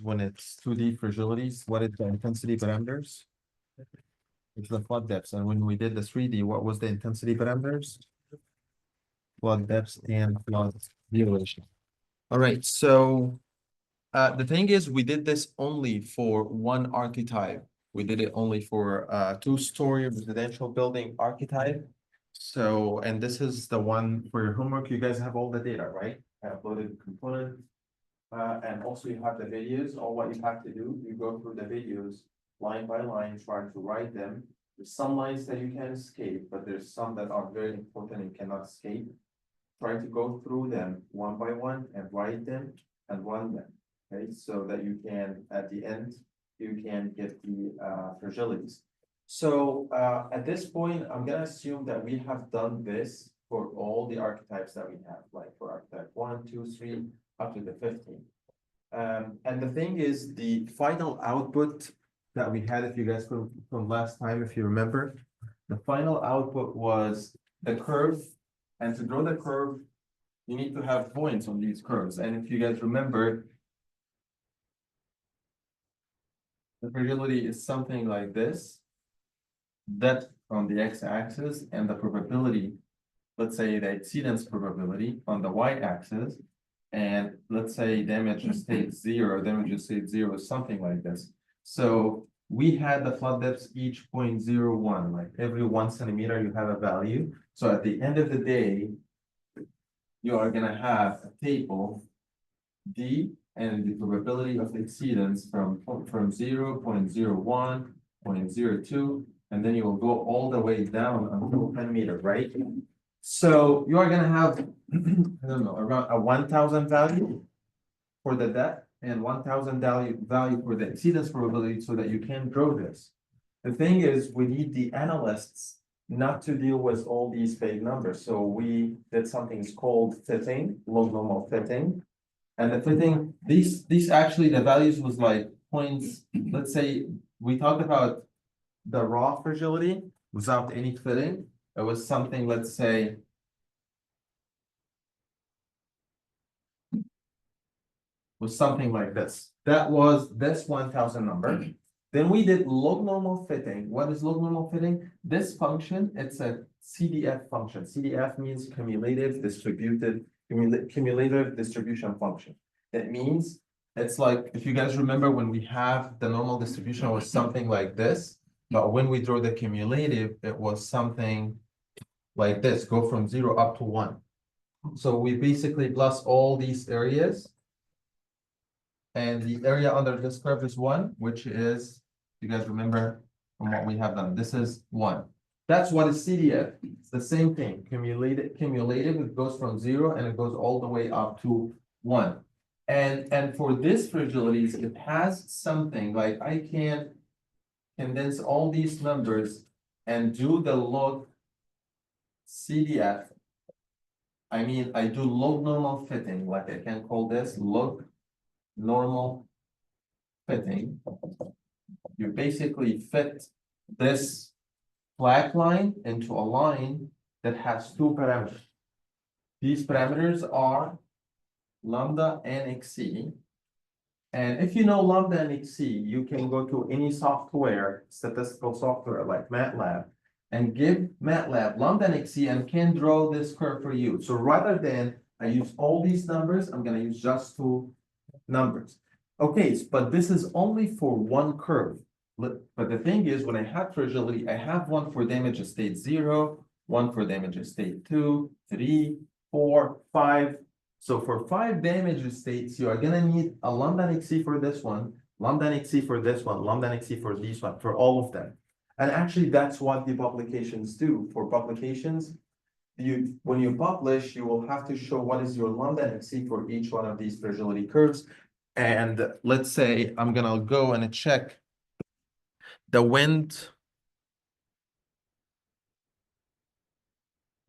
when it's 2D fragilities, what is the intensity parameters? It's the flood depths. And when we did the 3D, what was the intensity parameters? Flood depths and flood duration. All right, so the thing is, we did this only for one archetype. We did it only for two-story residential building archetype. So, and this is the one for your homework. You guys have all the data, right? I uploaded the component. And also you have the videos. All what you have to do, you go through the videos line by line, try to write them. There's some lines that you can escape, but there's some that are very important and cannot escape. Try to go through them one by one and write them and run them. Okay, so that you can, at the end, you can get the fragilities. So at this point, I'm gonna assume that we have done this for all the archetypes that we have, like for archetype 1, 2, 3, up to the 15. And the thing is, the final output that we had, if you guys from last time, if you remember, the final output was the curve. And to draw the curve, you need to have points on these curves. And if you guys remember, the fragility is something like this. Depth on the x-axis and the probability, let's say the exceedance probability on the y-axis. And let's say damage state 0, damage state 0 is something like this. So we had the flood depths each 0.01, like every 1 centimeter you have a value. So at the end of the day, you are gonna have a table D and the probability of exceedance from 0, 0.01, 0.02, and then you will go all the way down until 10 meters, right? So you are gonna have, I don't know, around a 1,000 value for the depth and 1,000 value for the exceedance probability so that you can draw this. The thing is, we need the analysts not to deal with all these big numbers. So we did something called fitting, log normal fitting. And the fitting, these actually, the values was like points, let's say, we talked about the raw fragility without any fitting. It was something, let's say, was something like this. That was this 1,000 number. Then we did log normal fitting. What is log normal fitting? This function, it's a CDF function. CDF means cumulative distribution function. That means it's like, if you guys remember when we have the normal distribution was something like this, but when we draw the cumulative, it was something like this, go from 0 up to 1. So we basically plus all these areas. And the area under this curve is 1, which is, you guys remember from what we have done, this is 1. That's what is CDF. It's the same thing. Cumulative, it goes from 0 and it goes all the way up to 1. And for this fragilities, it has something like I can condense all these numbers and do the log CDF. I mean, I do log normal fitting, like I can call this log normal fitting. You basically fit this black line into a line that has 2 parameters. These parameters are lambda and xc. And if you know lambda and xc, you can go to any software, statistical software like MATLAB, and give MATLAB lambda and xc and can draw this curve for you. So rather than I use all these numbers, I'm going to use just 2 numbers. Okay, but this is only for one curve. But the thing is, when I have fragility, I have one for damage state 0, one for damage state 2, 3, 4, 5. So for 5 damage states, you are gonna need a lambda and xc for this one, lambda and xc for this one, lambda and xc for this one, for all of them. And actually, that's what the publications do. For publications, when you publish, you will have to show what is your lambda and xc for each one of these fragility curves. And let's say I'm gonna go and check the wind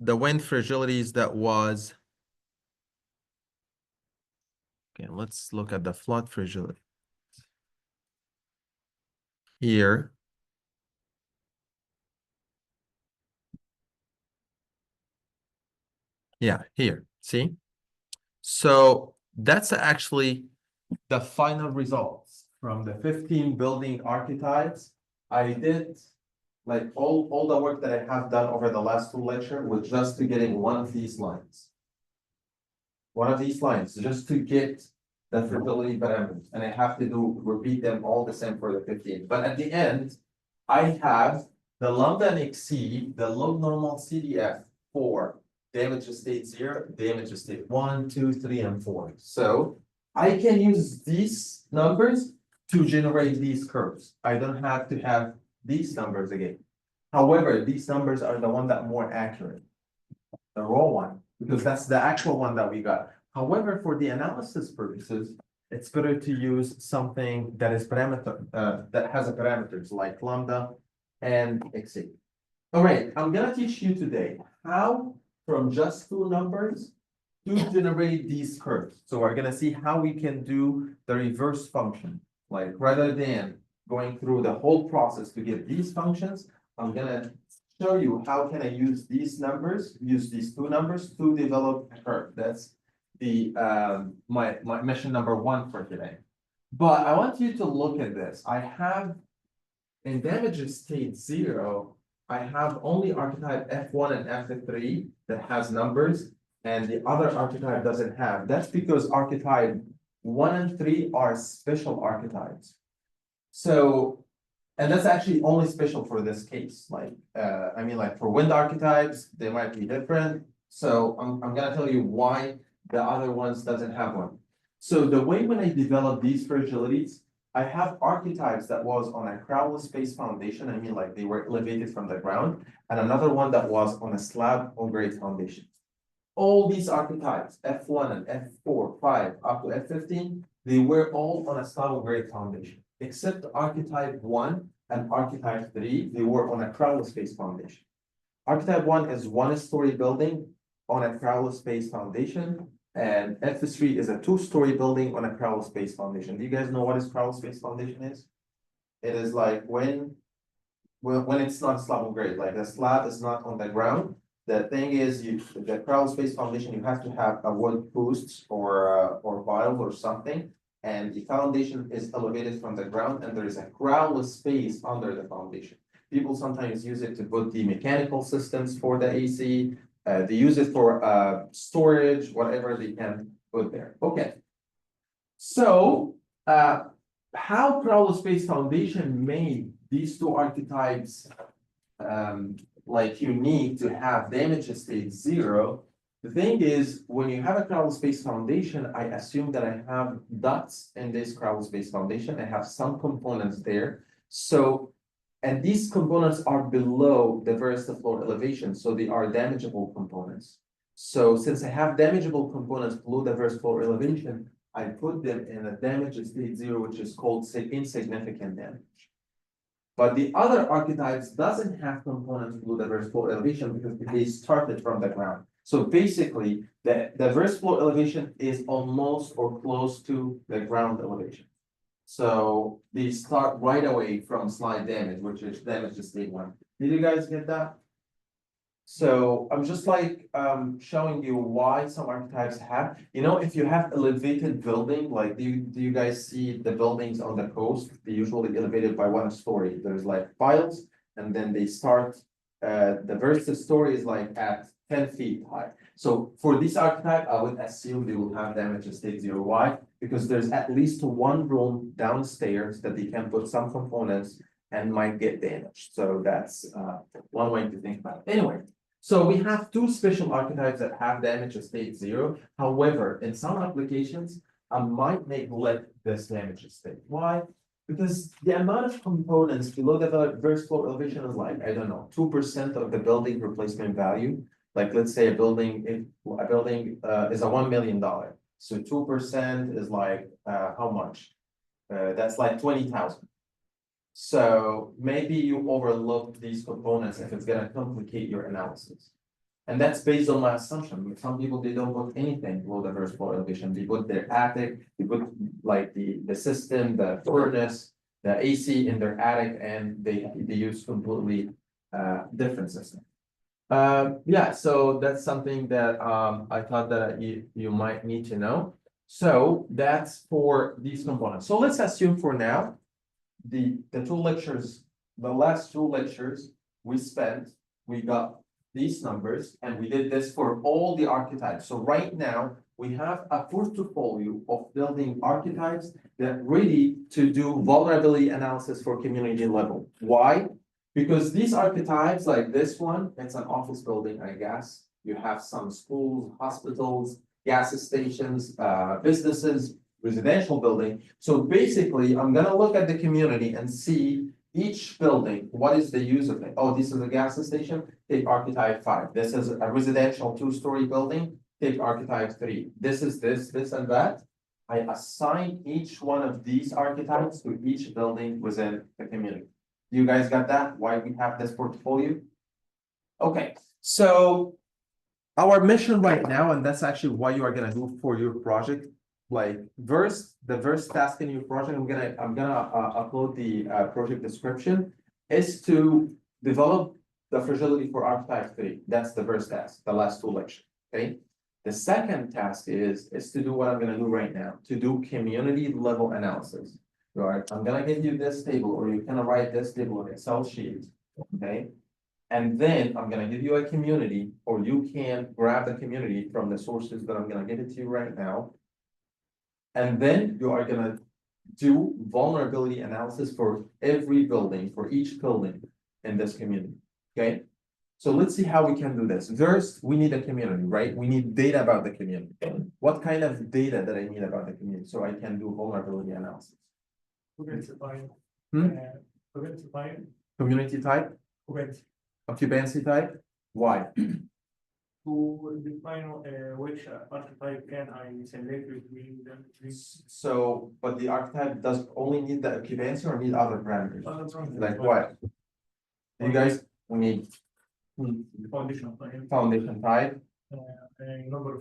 fragilities that was. Okay, let's look at the flood fragility here. Yeah, here, see? So that's actually the final results from the 15 building archetypes, I did like all the work that I have done over the last 2 lectures was just to getting one of these lines. One of these lines, just to get the fertility parameters, and I have to repeat them all the same for the 15. But at the end, I have the lambda and exceed, the log normal CDF for damage state 0, damage state 1, 2, 3, and 4. So I can use these numbers to generate these curves. I don't have to have these numbers again. However, these numbers are the one that more accurate, the raw one, because that's the actual one that we got. However, for the analysis purposes, it's better to use something that is that has a parameters like lambda and exceed. All right, I'm gonna teach you today how from just 2 numbers to generate these curves. So we're gonna see how we can do the reverse function. Like rather than going through the whole process to get these functions, I'm gonna show you how can I use these numbers, use these 2 numbers to develop a curve. That's the my mission number 1 for today. But I want you to look at this. I have in damage state 0, I have only archetype F1 and F3 that has numbers, and the other archetype doesn't have. That's because archetype 1 and 3 are special archetypes. So, and that's actually only special for this case. Like, I mean, like for wind archetypes, they might be different. So I'm gonna tell you why the other ones doesn't have one. So the way when I develop these fragilities, I have archetypes that was on a crowdless space foundation. I mean, like they were elevated from the ground, and another one that was on a slab on grade foundation. All these archetypes, F1 and F4, 5, up to F15, they were all on a slab on grade foundation, except archetype 1 and archetype 3, they were on a crowdless space foundation. Archetype 1 is 1-story building on a crowdless space foundation, and F3 is a 2-story building on a crowdless space foundation. Do you guys know what is crowdless space foundation is? It is like when it's not slab on grade, like the slab is not on the ground. The thing is, the crowdless space foundation, you have to have a wood posts or vials or something, and the foundation is elevated from the ground, and there is a crowdless space under the foundation. People sometimes use it to put the mechanical systems for the AC. They use it for storage, whatever they can put there. Okay. So how crowdless space foundation made these 2 archetypes like unique to have damage state 0. The thing is, when you have a crowdless space foundation, I assume that I have dots in this crowdless space foundation. I have some components there. So, and these components are below the vertical elevation, so they are damageable components. So since I have damageable components below the vertical elevation, I put them in a damage state 0, which is called insignificant damage. But the other archetypes doesn't have components below the vertical elevation because they started from the ground. So basically, the vertical elevation is almost or close to the ground elevation. So they start right away from slide damage, which is damage to state 1. Did you guys get that? So I'm just like showing you why some archetypes have, if you have elevated building, like do you guys see the buildings on the coast? They usually elevated by 1 story. There's like piles, and then they start, the vertical story is like at 10 feet high. So for this archetype, I would assume they will have damage to state 0. Why? Because there's at least 1 room downstairs that they can put some components and might get damaged. So that's one way to think about it. Anyway. So we have 2 special archetypes that have damage to state 0. However, in some applications, I might neglect this damage state. Why? Because the amount of components below the vertical elevation is like, I don't know, 2% of the building replacement value. Like let's say a building is a $1 million. So 2% is like how much? That's like 20,000. So maybe you overlook these components if it's gonna complicate your analysis. And that's based on my assumption. Some people, they don't put anything below the vertical elevation. They put their attic, they put like the system, the furnace, the AC in their attic, and they use completely different system. Yeah, so that's something that I thought that you might need to know. So that's for these components. So let's assume for now, the two lectures, the last two lectures we spent, we got these numbers and we did this for all the archetypes. So right now we have a portfolio of building archetypes that ready to do vulnerability analysis for community level. Why? Because these archetypes, like this one, it's an office building, I guess. You have some schools, hospitals, gas stations, businesses, residential building. So basically, I'm gonna look at the community and see each building, what is the use of it? Oh, this is a gas station, take archetype 5. This is a residential 2-story building, take archetype 3. This is this, and that. I assign each one of these archetypes to each building within the community. You guys got that? Why we have this portfolio? Okay, so our mission right now, and that's actually what you are gonna do for your project. Like the first task in your project, I'm gonna upload the project description, is to develop the fragility for archetype 3. That's the first task, the last 2 lectures. Okay. The second task is to do what I'm gonna do right now, to do community level analysis. All right, I'm gonna give you this table, or you can write this table in Excel sheet. Okay. And then I'm gonna give you a community, or you can grab the community from the sources that I'm gonna give it to you right now. And then you are gonna do vulnerability analysis for every building, for each building in this community, okay? So let's see how we can do this. First, we need a community, right? We need data about the community. What kind of data that I need about the community so I can do vulnerability analysis? Community type? Occupancy type? Why? To define which archetype can I select between them. So, but the archetype does only need the occupancy or need other parameters? Like what? You guys, we need foundation type, number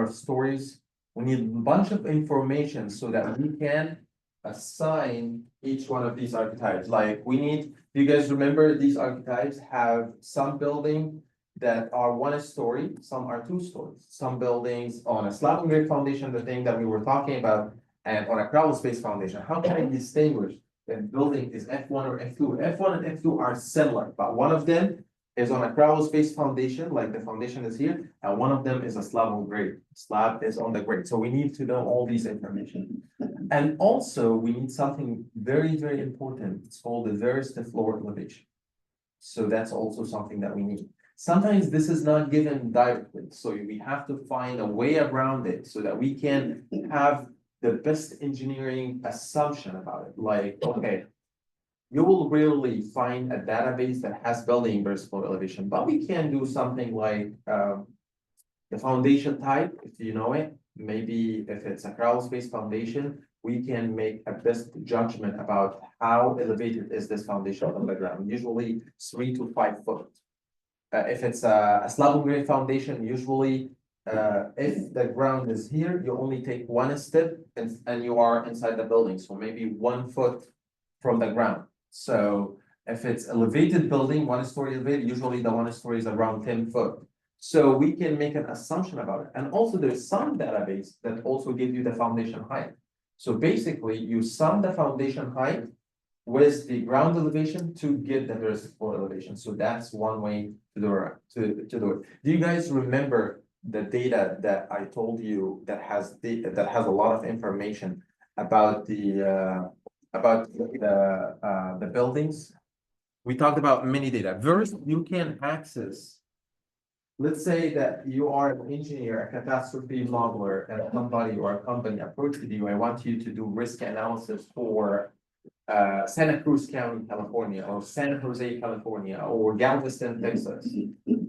of stories. We need a bunch of information so that we can assign each one of these archetypes. Like we need, do you guys remember these archetypes have some building that are 1 story, some are 2 stories. Some buildings on a slab and grade foundation, the thing that we were talking about, and on a crawl space foundation. How can I distinguish that building is F1 or F2? F1 and F2 are similar, but one of them is on a crawl space foundation, like the foundation is here, and one of them is a slab on grade. Slab is on the grade. So we need to know all these information. And also we need something very, very important. It's called the variste floor elevation. So that's also something that we need. Sometimes this is not given directly, so we have to find a way around it so that we can have the best engineering assumption about it. Like, okay, you will rarely find a database that has building variste floor elevation, but we can do something like the foundation type, if you know it. Maybe if it's a crawl space foundation, we can make a best judgment about how elevated is this foundation on the ground, usually 3 to 5 foot. If it's a slab on grade foundation, usually if the ground is here, you only take 1 step and you are inside the building. So maybe 1 foot from the ground. So if it's elevated building, 1 story elevated, usually the 1 story is around 10 foot. So we can make an assumption about it. And also there's some database that also give you the foundation height. So basically you sum the foundation height with the ground elevation to get the variste floor elevation. So that's one way to do it. Do you guys remember the data that I told you that has a lot of information about the buildings? We talked about many data. First, you can access. Let's say that you are an engineer, a catastrophe modeler, and somebody or a company approaches you. I want you to do risk analysis for Santa Cruz County, California, or San Jose, California, or Galveston, Texas,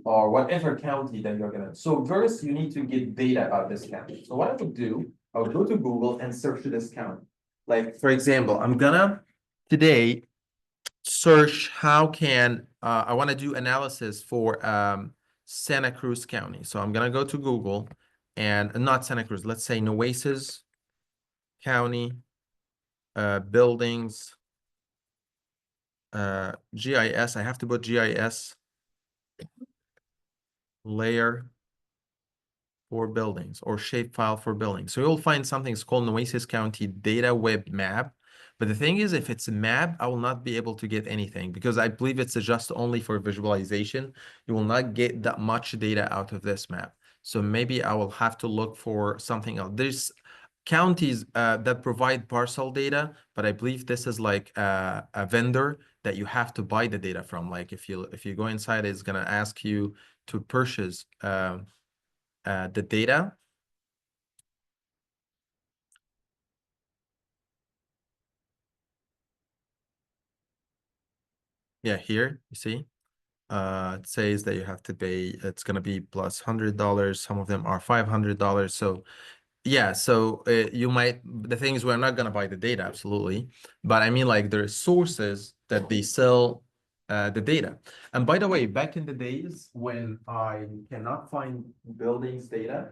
or whatever county that you're gonna. So first, you need to get data about this county. So what I would do, I would go to Google and search this county. Like, for example, I'm gonna today search how can I want to do analysis for Santa Cruz County. So I'm gonna go to Google and not Santa Cruz, let's say Nueces County. Buildings, GIS, I have to put GIS layer for buildings or shapefile for buildings. So you'll find something it's called Nueces County Data Web Map. But the thing is, if it's a map, I will not be able to get anything because I believe it's just only for visualization. You will not get that much data out of this map. So maybe I will have to look for something else. There's counties that provide parcel data, but I believe this is like a vendor that you have to buy the data from. Like if you go inside, it's gonna ask you to purchase the data. Yeah, here you see. It says that you have to pay, it's gonna be plus $100. Some of them are $500. So yeah, so you might, the thing is we're not gonna buy the data, absolutely. But I mean like there are sources that they sell the data. And by the way, back in the days when I cannot find buildings data,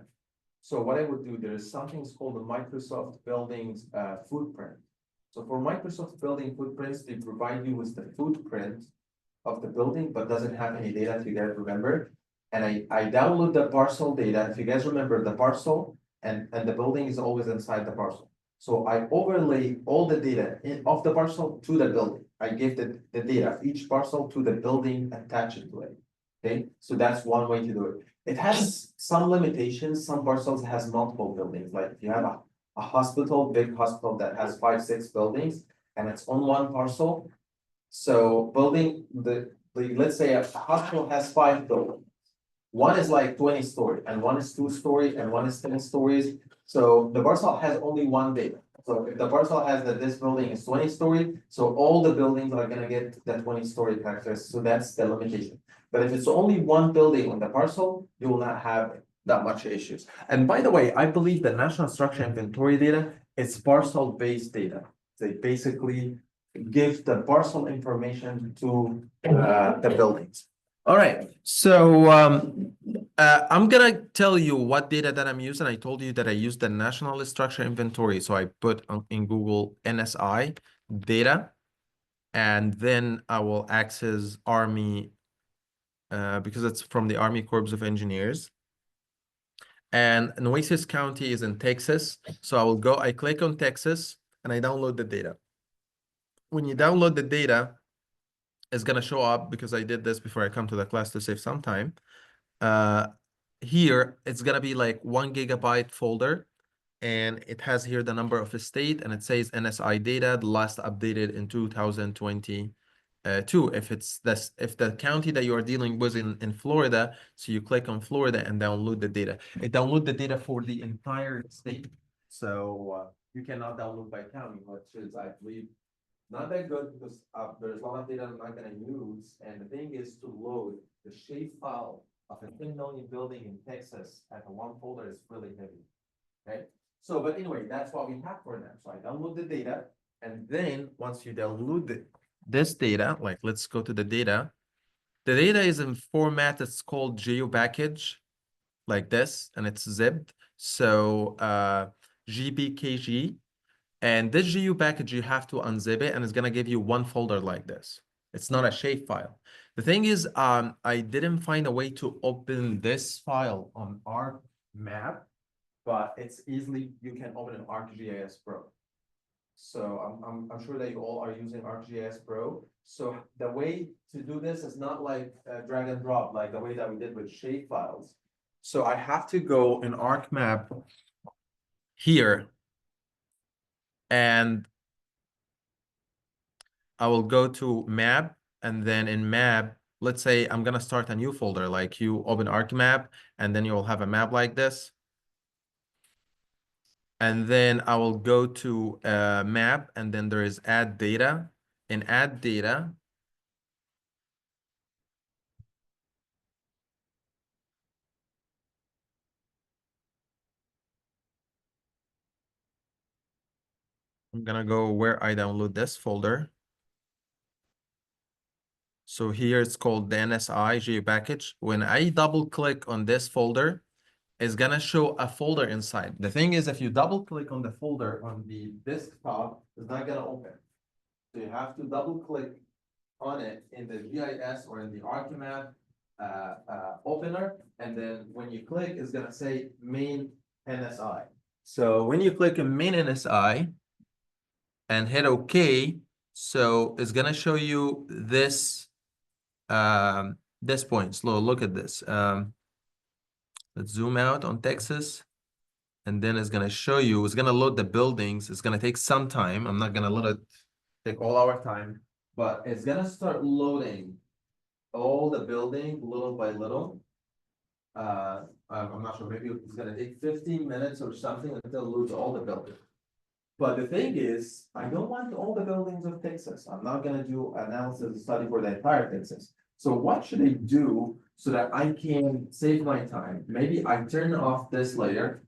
so what I would do, there is something called the Microsoft Buildings footprint. So for Microsoft Building Footprints, they provide you with the footprint of the building, but doesn't have any data, if you guys remember. And I download the parcel data, if you guys remember the parcel, and the building is always inside the parcel. So I overlay all the data of the parcel to the building. I give the data of each parcel to the building attached to it. Okay, so that's one way to do it. It has some limitations. Some parcels has multiple buildings, like if you have a hospital, big hospital that has 5, 6 buildings, and it's on one parcel. So building let's say a hospital has 5 buildings. One is like 20-story, and one is 2-story, and one is 10 stories. So the parcel has only one data. So if the parcel has that this building is 20-story, so all the buildings are gonna get that 20-story characteristics. So that's the limitation. But if it's only one building on the parcel, you will not have that much issues. And by the way, I believe the National Structure Inventory data is parcel-based data. They basically give the parcel information to the buildings. All right, so I'm gonna tell you what data that I'm using. I told you that I use the National Structure Inventory. So I put in Google NSI data, and then I will access Army because it's from the Army Corps of Engineers. And Nueces County is in Texas. So I click on Texas and I download the data. When you download the data, it's gonna show up because I did this before I come to the class to save some time. Here it's gonna be like 1 GB folder, and it has here the number of the state, and it says NSI data, the last updated in 2022. If the county that you are dealing with in Florida, so you click on Florida and download the data. It download the data for the entire state, so you cannot download by county, which is I believe not that good because there's a lot of data I'm not gonna use, and the thing is to load the shape file of a 10 million building in Texas at a one folder is really heavy. Okay, so but anyway, that's what we have for them. So I download the data, and then once you download this data, like let's go to the data. The data is in format that's called geo package, like this, and it's zipped. So GPKG. And this GU package, you have to unzip it, and it's gonna give you one folder like this. It's not a shape file. The thing is, I didn't find a way to open this file on ArcMap, but it's easily, you can open an ArcGIS Pro. So I'm sure that you all are using ArcGIS Pro. So the way to do this is not like drag and drop, like the way that we did with shape files. So I have to go in ArcMap here, and I will go to map, and then in map, let's say I'm gonna start a new folder, like you open ArcMap, and then you'll have a map like this. And then I will go to map, and then there is add data. In add data, I'm gonna go where I download this folder. So here it's called the NSI Geo package. When I double click on this folder, it's gonna show a folder inside. The thing is, if you double click on the folder on the desktop, it's not gonna open. So you have to double click on it in the GIS or in the ArcMap opener, and then when you click, it's gonna say main NSI. So when you click in main NSI and hit OK, so it's gonna show you this point. Slow, look at this. Let's zoom out on Texas. And then it's gonna show you, it's gonna load the buildings. It's gonna take some time. I'm not gonna let it take all our time, but it's gonna start loading all the building little by little. I'm not sure, maybe it's gonna take 15 minutes or something until it loads all the buildings. But the thing is, I don't want all the buildings of Texas. I'm not gonna do analysis study for the entire Texas. So what should I do so that I can save my time? Maybe I turn off this layer,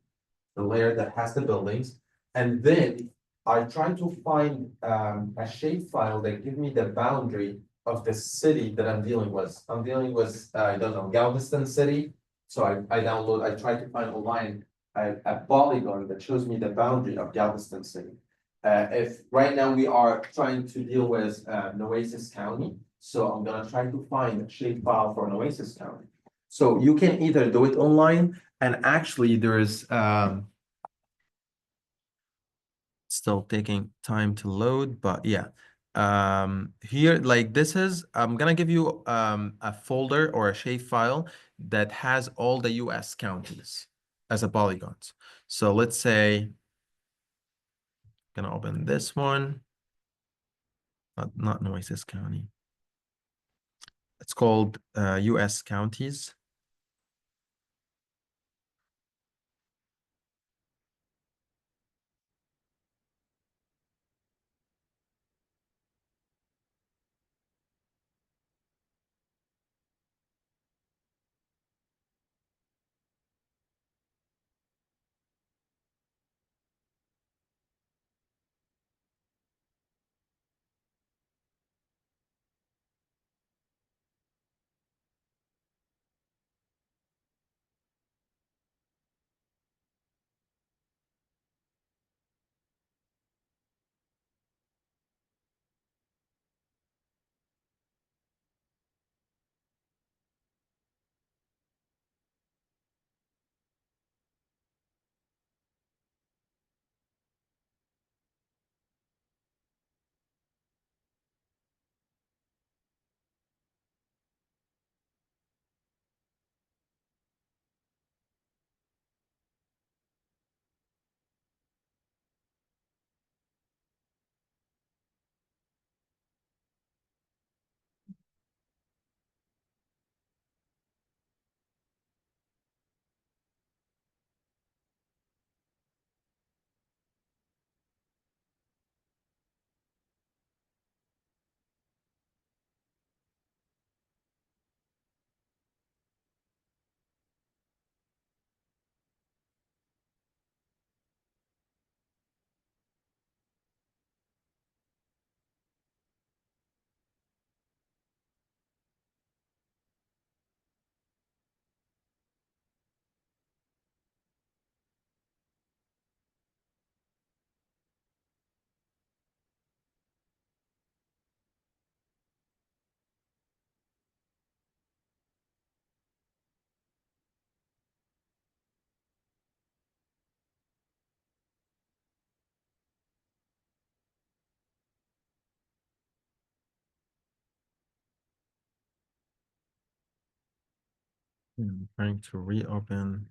the layer that has the buildings, and then I try to find a shapefile that give me the boundary of the city that I'm dealing with. I'm dealing with, I don't know, Galveston City. So I try to find online a polygon that shows me the boundary of Galveston City. If right now we are trying to deal with Nueces County, so I'm gonna try to find a shapefile for Nueces County. So you can either do it online, and actually there's still taking time to load, but yeah. Here, like this is, I'm gonna give you a folder or a shapefile that has all the US counties as a polygons. So let's say, gonna open this one, not Nueces County. It's called US counties. I'm trying to reopen.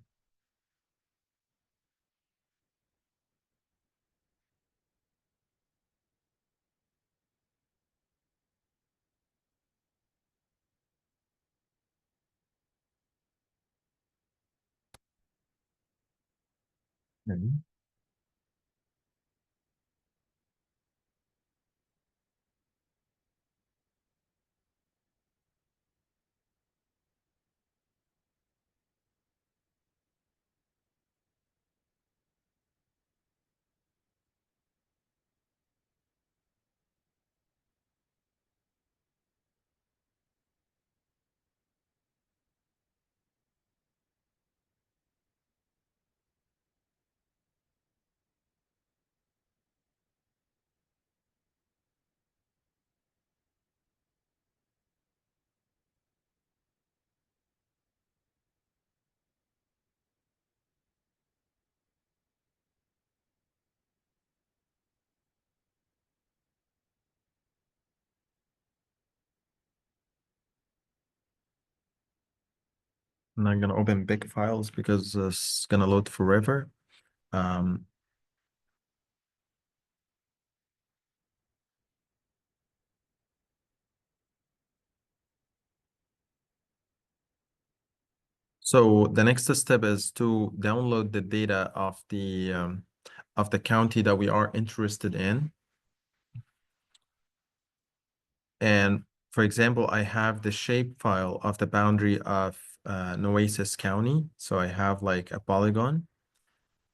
Mhm. I'm not gonna open big files because it's gonna load forever. So the next step is to download the data of the county that we are interested in. And for example, I have the shape file of the boundary of Nueces County. So I have like a polygon,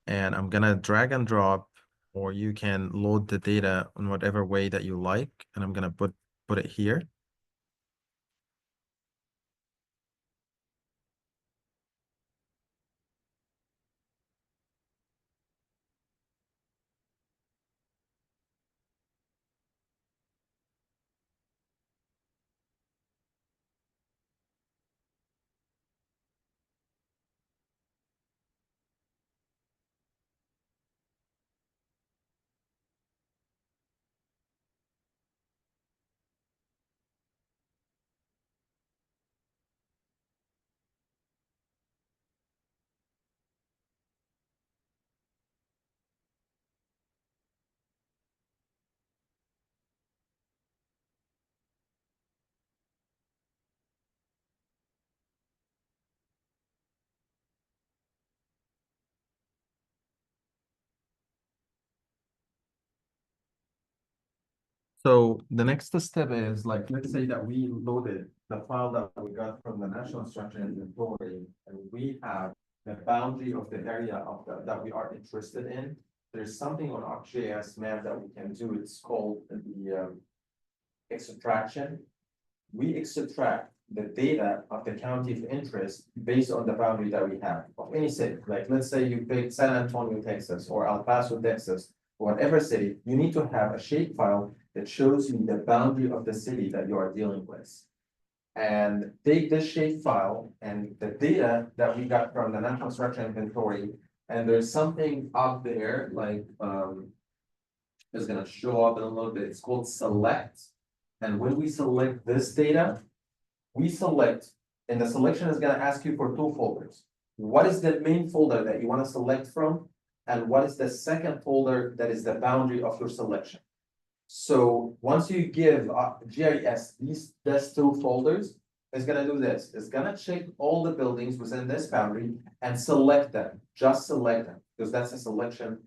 and I'm gonna drag and drop, or you can load the data in whatever way that you like. And I'm gonna put it here. So the next step is like, let's say that we loaded the file that we got from the National Structure Inventory, and we have the boundary of the area of that we are interested in. There's something on ArcGIS map that we can do. It's called the extraction. We extract the data of the county of interest based on the boundary that we have of any city. Like, let's say you pick San Antonio, Texas, or El Paso, Texas, or whatever city, you need to have a shapefile that shows you the boundary of the city that you are dealing with. And take this shapefile and the data that we got from the National Structure Inventory, and there's something up there, like, it's gonna show up in a little bit. It's called select. And when we select this data, we select, and the selection is gonna ask you for two folders. What is the main folder that you wanna select from? And what is the second folder that is the boundary of your selection? So once you give GIS these two folders, it's gonna do this. It's gonna check all the buildings within this boundary and select them, just select them, because that's a selection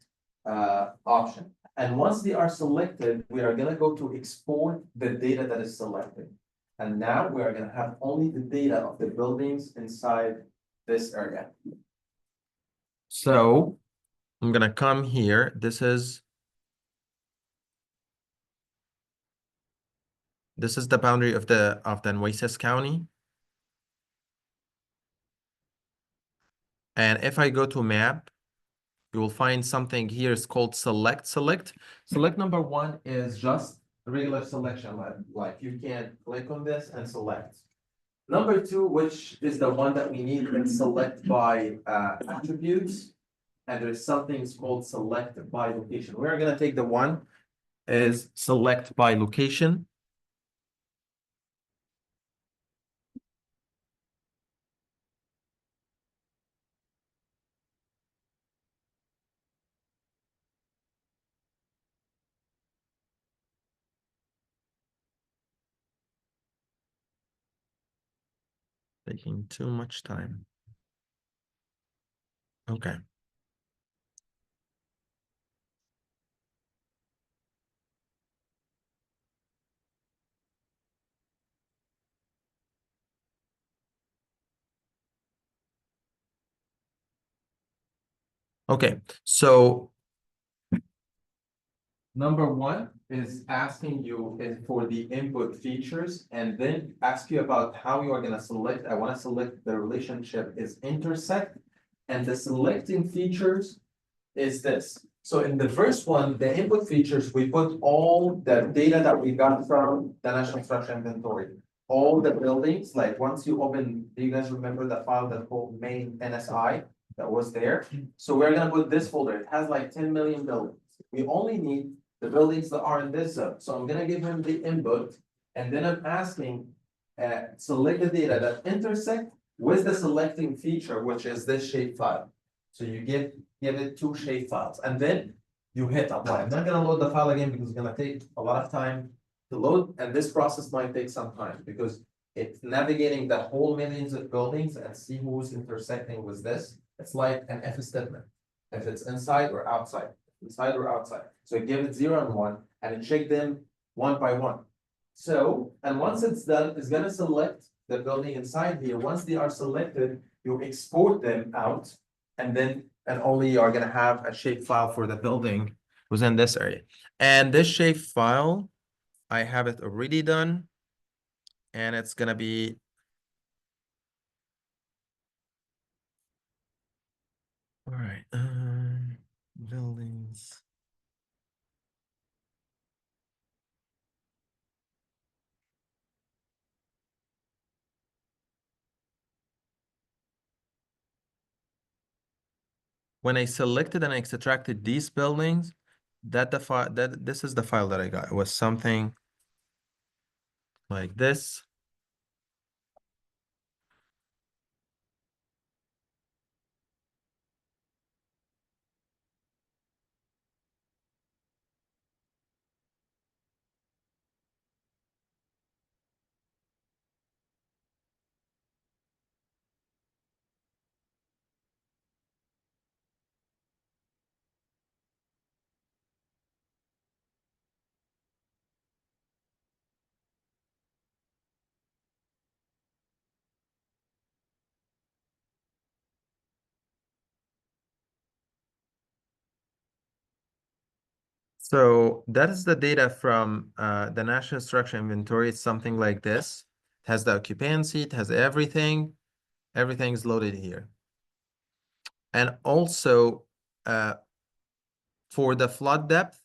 option. And once they are selected, we are gonna go to export the data that is selected. And now we are gonna have only the data of the buildings inside this area. So I'm gonna come here. This is the boundary of the Nueces County. And if I go to map, you will find something here. It's called select. Select number one is just regular selection. Like you can click on this and select. Number two, which is the one that we need, is select by attributes. And there's something called select by location. We're gonna take the one is select by location. Taking too much time. Okay. Okay, so number one is asking you for the input features, and then ask you about how you are gonna select. I wanna select the relationship is intersect, and the selecting features is this. So in the first one, the input features, we put all the data that we got from the National Structure Inventory. All the buildings, like once you open, do you guys remember the file that called main NSI that was there? So we're gonna put this folder. It has like 10 million buildings. We only need the buildings that are in this zone. So I'm gonna give him the input, and then I'm asking, select the data that intersect with the selecting feature, which is this shapefile. So you give it two shapefiles, and then you hit apply. I'm not gonna load the file again because it's gonna take a lot of time to load, and this process might take some time because it's navigating the whole millions of buildings and see who's intersecting with this. It's like an if statement. If it's inside or outside, inside or outside. So give it 0 and 1 and it check them one by one. So, and once it's done, it's gonna select the building inside here. Once they are selected, you export them out, and then and only you are gonna have a shape file for the building within this area. And this shape file, I have it already done, and it's gonna be all right. Buildings. When I selected and I extracted these buildings, that the file that this is the file that I got. It was something like this. So that is the data from the National Structure Inventory. It's something like this. It has the occupancy, it has everything. Everything's loaded here. And also for the flood depth,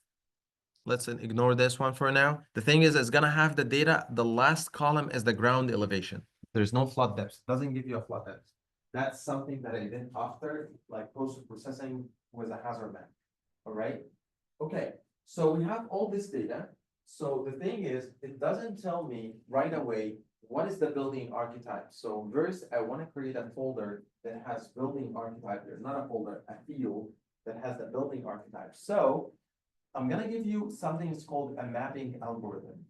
let's ignore this one for now. The thing is, it's gonna have the data. The last column is the ground elevation. There's no flood depth. Doesn't give you a flood depth. That's something that I did after, like post-processing with a hazard map. All right. Okay. So we have all this data. So the thing is, it doesn't tell me right away what is the building archetype. So first, I want to create a folder that has building archetype. There's not a folder, a field that has the building archetype. So I'm gonna give you something that's called a mapping algorithm.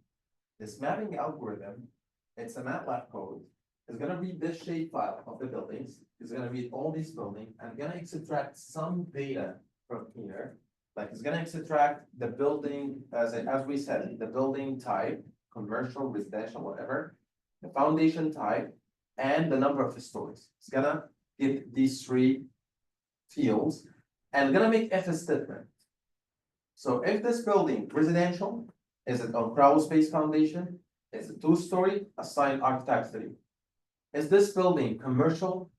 This mapping algorithm, it's a MATLAB code. It's gonna read this shapefile of the buildings. It's gonna read all these buildings and gonna extract some data from here. Like it's gonna extract the building, as we said, the building type, commercial, residential, whatever, the foundation type, and the number of stories. It's gonna get these three fields and gonna make if statement. So if this building residential, is it on crawl space foundation? Is it 2-story? Assign archetype 3. Is this building commercial?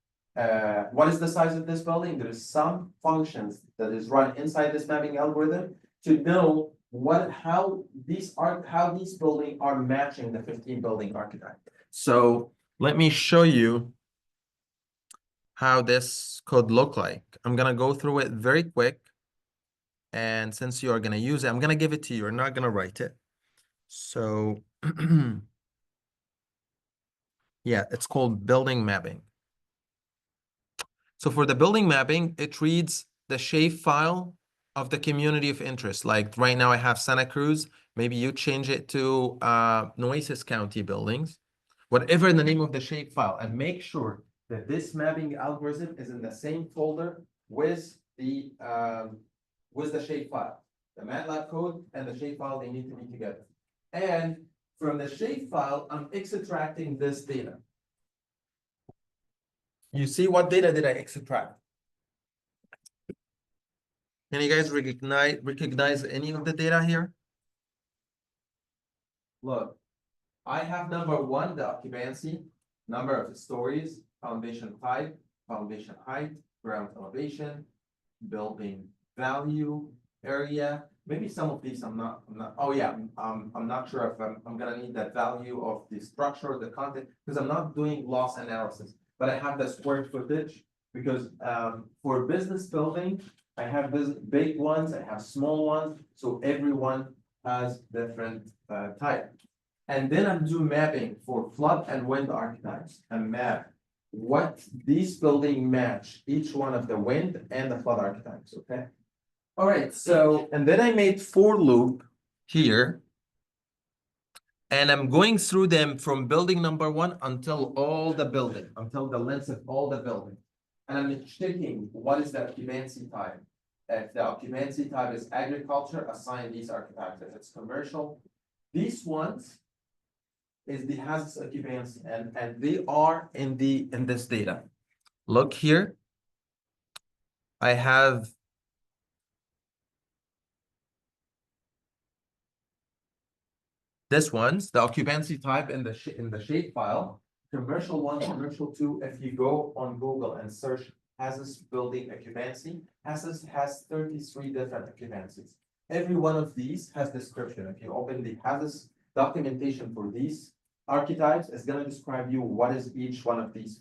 What is the size of this building? There is some functions that is run inside this mapping algorithm to know how these buildings are matching the 15 building archetype. So let me show you how this could look like. I'm gonna go through it very quick. And since you are gonna use it, I'm gonna give it to you. You're not gonna write it. So yeah, it's called building mapping. So for the building mapping, it reads the shape file of the community of interest. Like right now I have Santa Cruz. Maybe you change it to Nueces County buildings, whatever the name of the shape file, and make sure that this mapping algorithm is in the same folder with the shape file. The MATLAB code and the shape file, they need to be together. And from the shape file, I'm extracting this data. You see what data did I extract? Can you guys recognize any of the data here? Look, I have number 1, the occupancy, number of stories, foundation type, foundation height, ground elevation, building value, area. Maybe some of these I'm not. Oh yeah, I'm not sure if I'm gonna need that value of the structure, the content, because I'm not doing loss analysis. But I have the square footage because for business building, I have big ones, I have small ones, so everyone has different type. And then I'm doing mapping for flood and wind archetypes and map what these building match each one of the wind and the flood archetypes, okay? All right, so, and then I made for loop here. And I'm going through them from building number one until all the building, until the length of all the building. And I'm checking what is the occupancy type. If the occupancy type is agriculture, assign these archetypes. If it's commercial, these ones is the hazardous occupancy, and they are in this data. Look here. I have this one's the occupancy type in the shape file. Commercial one, commercial two. If you go on Google and search hazardous building occupancy, hazardous has 33 different occupancies. Every one of these has description. If you open the hazardous documentation for these archetypes, it's going to describe you what is each one of these.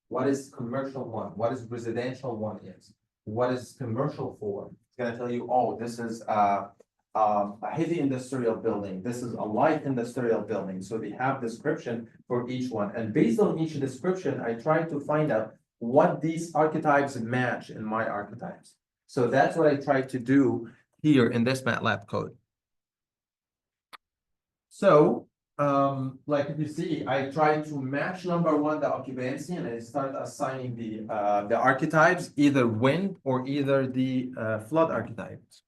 What is commercial one? What is residential one is? What is commercial for? It's going to tell you, oh, this is a heavy industrial building. This is a light industrial building. So they have description for each one. And based on each description, I try to find out what these archetypes match in my archetypes. So that's what I try to do here in this MATLAB code. So, like if you see, I try to match number one, the occupancy, and I start assigning the archetypes, either wind or either the flood archetypes.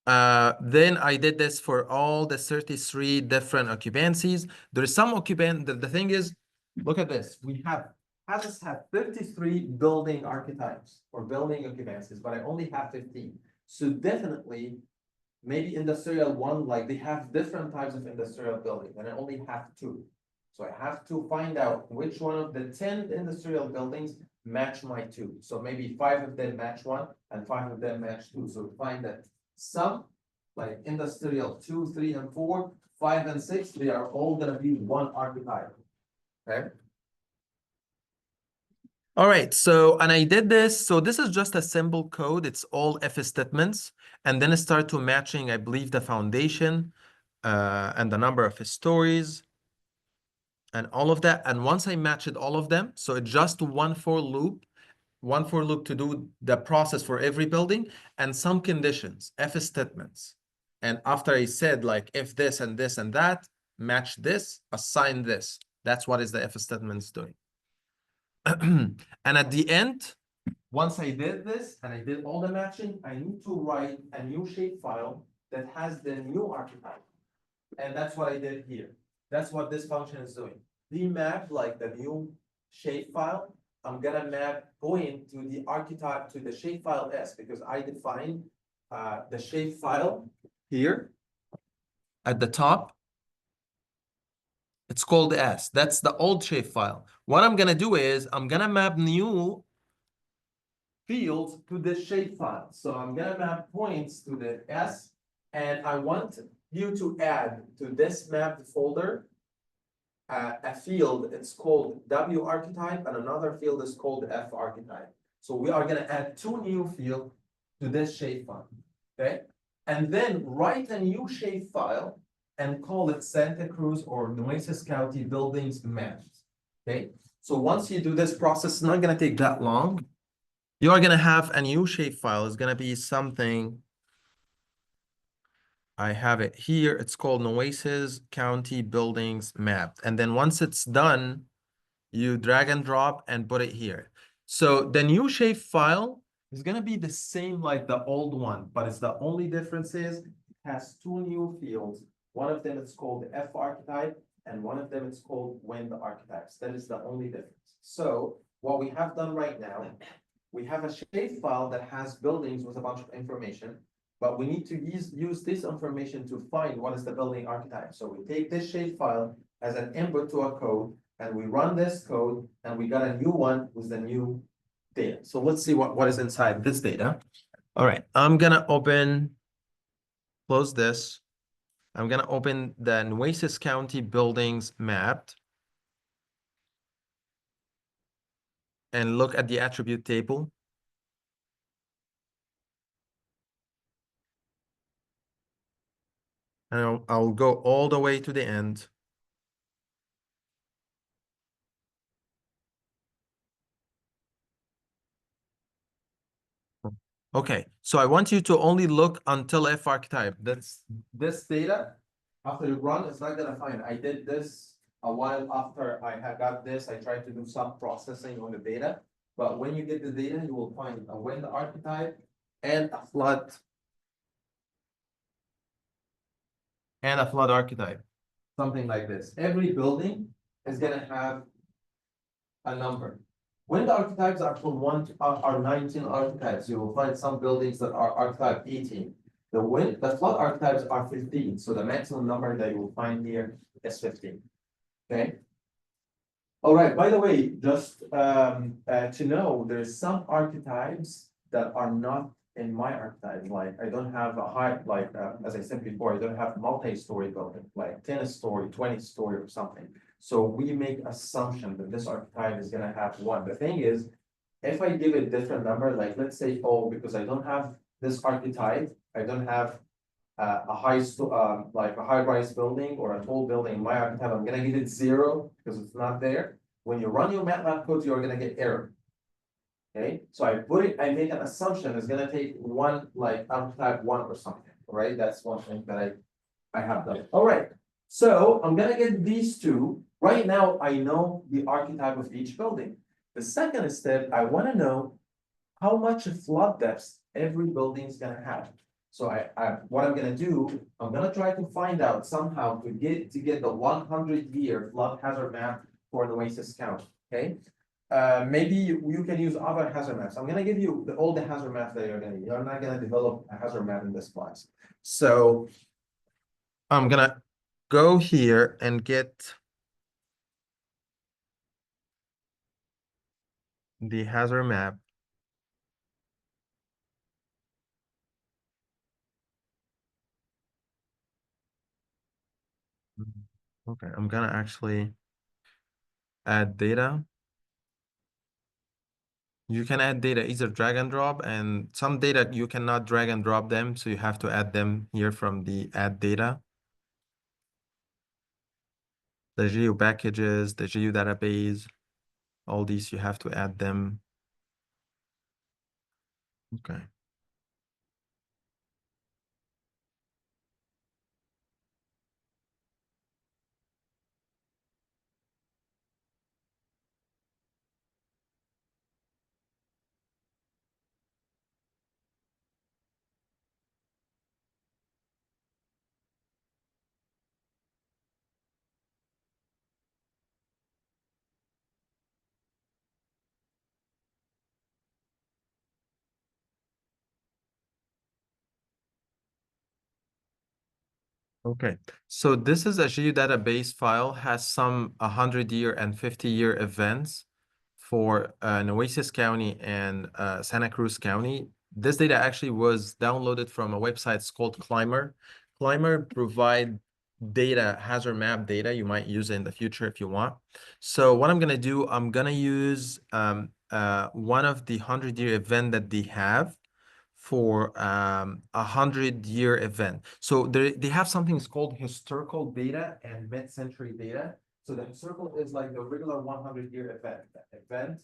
Then I did this for all the 33 different occupancies. There is some the thing is, look at this. We have 33 building archetypes or building occupancies, but I only have 15. So definitely, maybe industrial one, like they have different types of industrial building, and I only have 2. So I have to find out which one of the 10 industrial buildings match my 2. So maybe 5 of them match 1 and 5 of them match 2. So find that some like industrial 2, 3, and 4, 5, and 6, they are all gonna be one archetype. Okay. All right, so, and I did this. So this is just a simple code. It's all if statements. And then I start to matching, I believe, the foundation and the number of stories and all of that. And once I matched all of them, so it's just one for loop to do the process for every building and some conditions, if statements. And after I said like, if this and this and that, match this, assign this. That's what is the if statements doing. And at the end, once I did this and I did all the matching, I need to write a new shapefile that has the new archetype. And that's what I did here. That's what this function is doing. The map, like the new shapefile, I'm gonna map point to the archetype to the shapefile S because I define the shapefile here at the top. It's called S. That's the old shapefile. What I'm gonna do is I'm gonna map new fields to this shapefile. So I'm gonna map points to the S, and I want you to add to this mapped folder a field. It's called W archetype, and another field is called F archetype. So we are gonna add 2 new fields to this shapefile, okay? And then write a new shapefile and call it Santa Cruz or Nueces County Buildings Maps, okay? So once you do this process, it's not gonna take that long. You are gonna have a new shapefile. It's gonna be something. I have it here. It's called Nueces County Buildings Mapped. And then once it's done, you drag and drop and put it here. So the new shapefile is gonna be the same like the old one, but it's the only difference is it has 2 new fields. One of them is called F archetype, and one of them is called wind archetypes. That is the only difference. So what we have done right now, we have a shapefile that has buildings with a bunch of information, but we need to use this information to find what is the building archetype. So we take this shapefile as an input to a code, and we run this code, and we got a new one with the new data. So let's see what is inside this data. All right, I'm gonna close this. I'm gonna open the Nueces County buildings mapped and look at the attribute table. And I'll go all the way to the end. Okay, so I want you to only look until F archetype. That's this data. After you run, it's not gonna find. I did this a while after I had got this. I tried to do some processing on the data. But when you get the data, you will find a wind archetype and a flood archetype. Something like this. Every building is gonna have a number. When the archetypes are from 1 to are 19 archetypes, you will find some buildings that are archetype 18. The flood archetypes are 15, so the maximum number that you will find here is 15. Okay. All right, by the way, just to know, there's some archetypes that are not in my archetype. Like I don't have a high, like as I said before, I don't have multi-story building, like 10-story, 20-story or something. So we make assumption that this archetype is gonna have one. The thing is, if I give a different number, like let's say, oh, because I don't have this archetype, I don't have like a high-rise building or a tall building in my archetype, I'm gonna give it 0 because it's not there. When you run your MATLAB code, you're gonna get error. Okay, so I make an assumption it's gonna take one, like archetype 1 or something, right? That's one thing that I have done. All right, so I'm gonna get these two. Right now, I know the archetype of each building. The second step, I wanna know how much flood depth every building is gonna have. So what I'm gonna do, I'm gonna try to find out somehow to get the 100-year flood hazard map for the Oasis County, okay? Maybe you can use other hazard maps. I'm gonna give you all the hazard maps that you're gonna need. You're not gonna develop a hazard map in this class. So I'm gonna go here and get the hazard map. Okay, I'm gonna actually add data. You can add data, either drag and drop, and some data you cannot drag and drop them, so you have to add them here from the add data. The geo packages, the geo database, all these you have to add them. Okay. Okay, so this is a geodatabase file, has some 100-year and 50-year events for Nueces County and Santa Cruz County. This data actually was downloaded from a website. It's called Climber. Climber provide data, hazard map data you might use it in the future if you want. So what I'm gonna do, I'm gonna use one of the 100-year event that they have for 100-year event. So they have something that's called historical data and mid-century data. So the historical is like the regular 100-year event,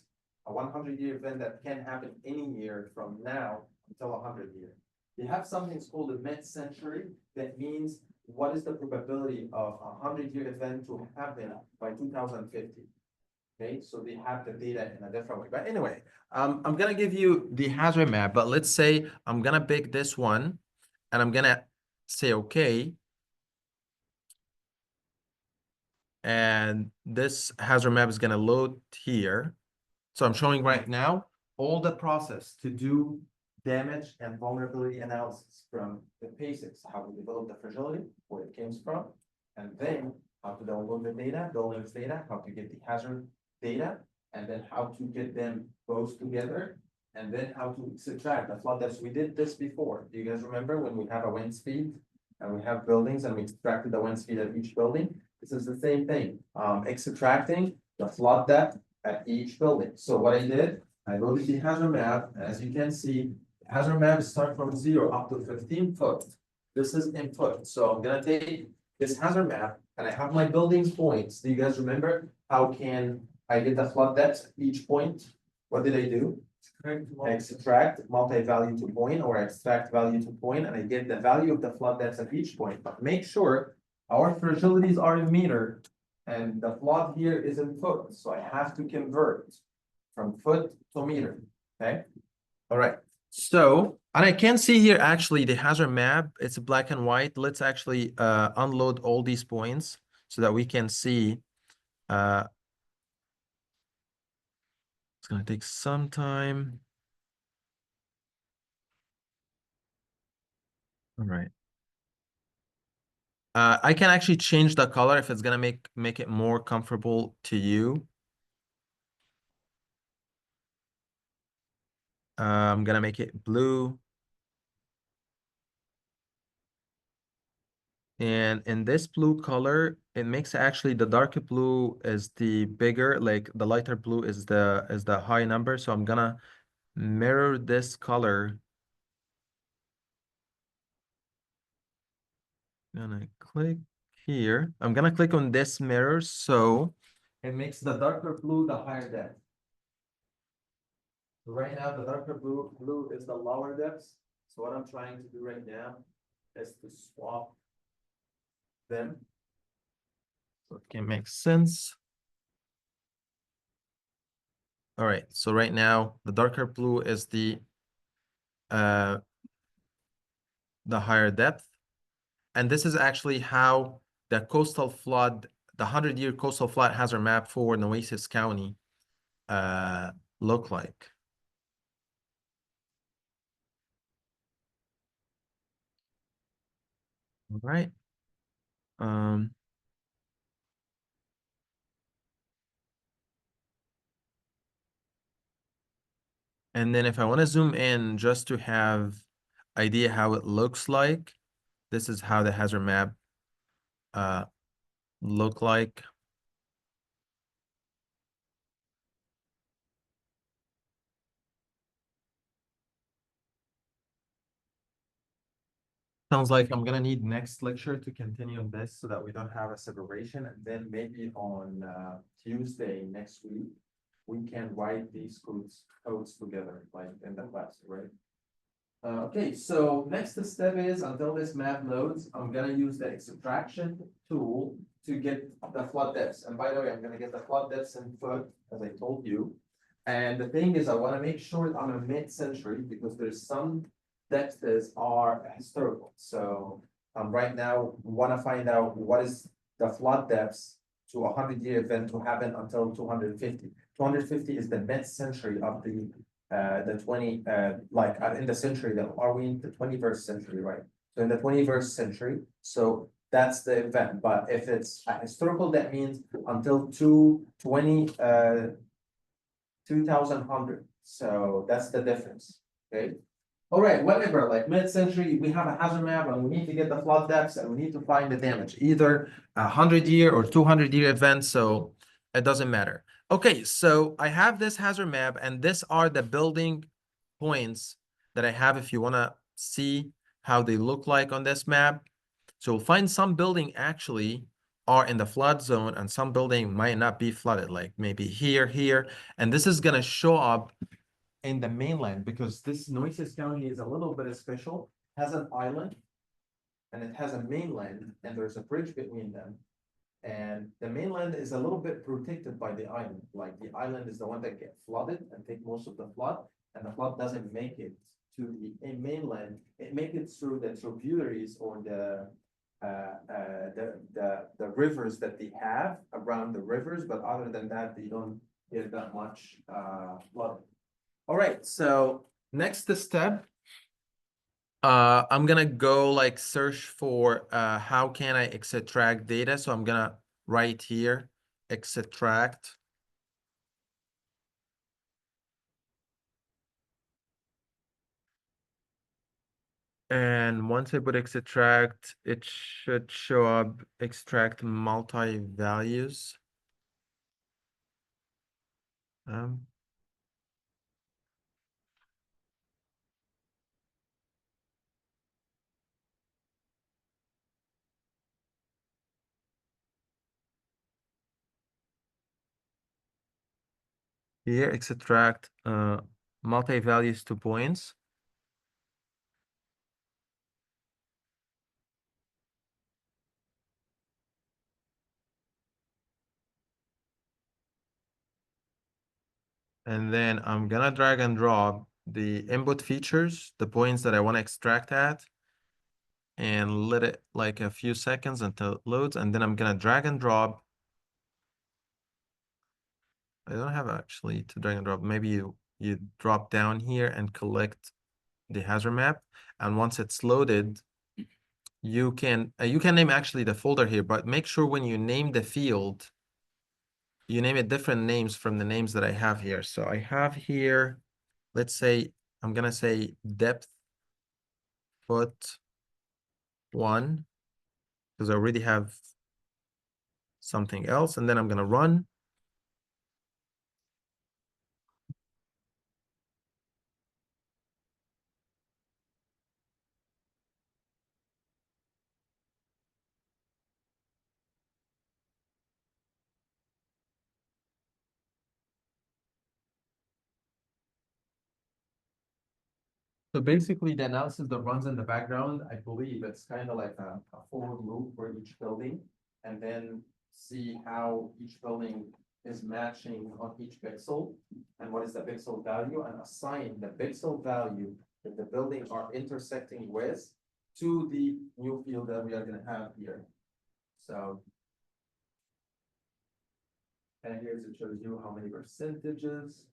a 100-year event that can happen any year from now until 100 years. They have something that's called the mid-century. That means what is the probability of a 100-year event to happen by 2050? Okay, so they have the data in a different way. But anyway, I'm gonna give you the hazard map, but let's say I'm gonna pick this one and I'm gonna say okay. And this hazard map is gonna load here. So I'm showing right now all the process to do damage and vulnerability analysis from the basics, how to develop the fragility, where it came from, and then how to download the data, buildings data, how to get the hazard data, and then how to get them both together, and then how to subtract the flood depths. We did this before. Do you guys remember when we have a wind speed and we have buildings and we extracted the wind speed of each building? This is the same thing. Extracting the flood depth at each building. So what I did, I loaded the hazard map. As you can see, the hazard map starts from 0 up to 15 foot. This is input. So I'm gonna take this hazard map and I have my buildings points. Do you guys remember how can I get the flood depth at each point? What did I do? extract multi-value to point or extract value to point, and I get the value of the flood depth at each point. But make sure our fragilities are in meter and the flood here is in foot. So I have to convert from foot to meter. Okay. All right. So, and I can see here actually the hazard map, it's black and white. Let's actually unload all these points so that we can see. It's gonna take some time. All right. I can actually change the color if it's gonna make it more comfortable to you. I'm gonna make it blue. And in this blue color, it makes actually the darker blue is the bigger, like the lighter blue is the high number. So I'm gonna mirror this color. Gonna click here. I'm gonna click on this mirror so it makes the darker blue the higher depth. So right now, the darker blue is the lower depths. So what I'm trying to do right now is to swap them. So it can make sense. All right, so right now the darker blue is the higher depth. And this is actually how the coastal flood, the 100-year coastal flood hazard map for Nueces County look like. All right. And then if I want to zoom in just to have idea how it looks like, this is how the hazard map look like. Sounds like I'm gonna need next lecture to continue on this so that we don't have a separation, and then maybe on Tuesday next week, we can write these codes together, like in the class, right? Okay, so next step is until this map loads, I'm gonna use the extraction tool to get the flood depths. And by the way, I'm gonna get the flood depths in foot, as I told you. And the thing is, I want to make sure I'm a mid-century because there's some depths are historical. So right now want to find out what is the flood depths to a 100-year event to happen until 250. 250 is the mid-century of the 20 in the century that are we in the 21st century, right? So in the 21st century, so that's the event. But if it's a historical, that means until 2100. So that's the difference. Okay. All right, whatever, like mid-century, we have a hazard map and we need to get the flood depths and we need to find the damage, either 100-year or 200-year event. So it doesn't matter. Okay, so I have this hazard map and these are the building points that I have if you want to see how they look like on this map. So we'll find some building actually are in the flood zone and some building might not be flooded, like maybe here. And this is going to show up in the mainland because this Nueces County is a little bit special, has an island and it has a mainland and there's a bridge between them. And the mainland is a little bit protected by the island. Like the island is the one that gets flooded and take most of the flood, and the flood doesn't make it to the mainland. It makes it through the tributaries or the rivers that they have around the rivers, but other than that, they don't get that much flood. All right, so next step, I'm gonna go like search for how can I extract data. So I'm gonna write here, extract. And once I put extract, it should show up extract multi-values. Here, extract multi-values to points. And then I'm gonna drag and drop the input features, the points that I want to extract at, and let it like a few seconds until it loads. And then I'm gonna drag and drop. I don't have actually to drag and drop. Maybe you drop down here and collect the hazard map. And once it's loaded, you can name actually the folder here, but make sure when you name the field, you name it different names from the names that I have here. So I have here, let's say, I'm gonna say depth foot 1, because I already have something else, and then I'm gonna run. So basically the analysis that runs in the background, I believe it's kind of like a forward loop for each building, and then see how each building is matching on each pixel and what is the pixel value, and assign the pixel value that the building are intersecting with to the new field that we are gonna have here. So and here's it shows you how many percentages.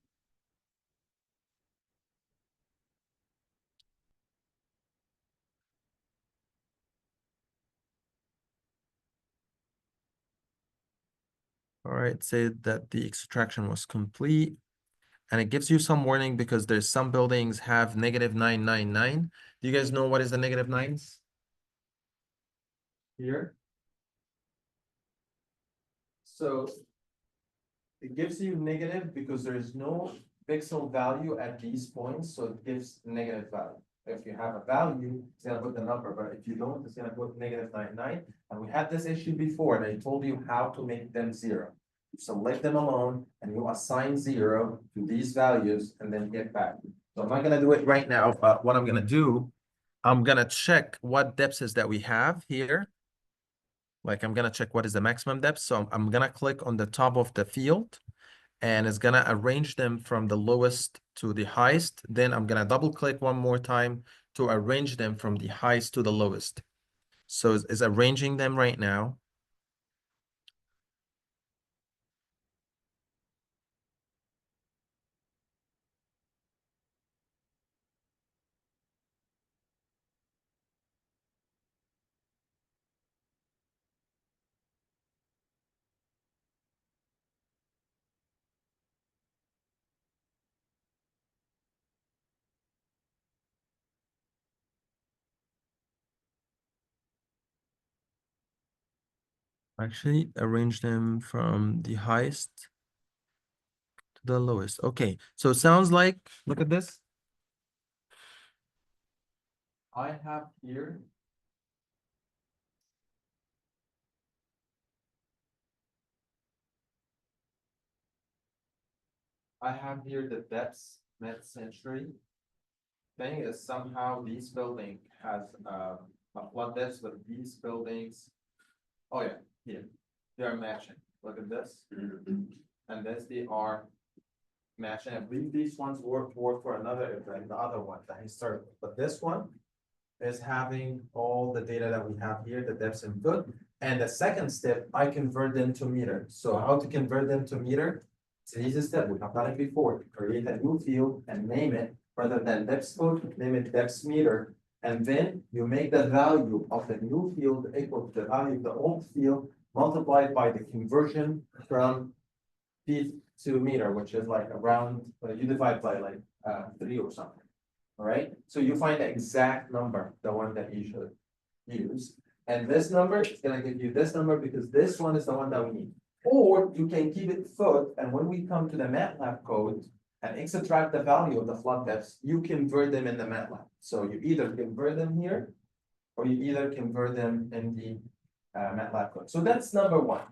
All right, say that the extraction was complete. And it gives you some warning because there's some buildings have -999. Do you guys know what is the -9s? Here. So it gives you negative because there is no pixel value at these points, so it gives negative value. If you have a value, it's gonna put the number, but if you don't, it's gonna put -99. And we had this issue before, and I told you how to make them 0. You select them alone, and you assign 0 to these values, and then get back. So I'm not gonna do it right now, but what I'm gonna do, I'm gonna check what depths is that we have here. Like I'm gonna check what is the maximum depth. So I'm gonna click on the top of the field, and it's gonna arrange them from the lowest to the highest. Then I'm gonna double click one more time to arrange them from the highest to the lowest. So it's arranging them right now. Actually, arrange them from the highest to the lowest. Okay, so it sounds like, look at this. I have here the depths mid-century. Thing is somehow these building has a flood depth, but these buildings, oh yeah, here, they are matching. Look at this. And this they are matching. I believe these ones work for another event, the other one, the historical, but this one is having all the data that we have here, the depths input. And the second step, I convert them to meter. So how to convert them to meter? It's an easy step. We have done it before. Create a new field and name it, rather than depth code, name it depth meter. And then you make the value of the new field equal to the value of the old field multiplied by the conversion from feet to meter, which is like around, you divide by like 3 or something. All right, so you find the exact number, the one that you should use. And this number is gonna give you this number because this one is the one that we need. Or you can keep it foot, and when we come to the MATLAB code and extract the value of the flood depths, you convert them in the MATLAB. So you either convert them here, or you either convert them in the MATLAB code. So that's number 1.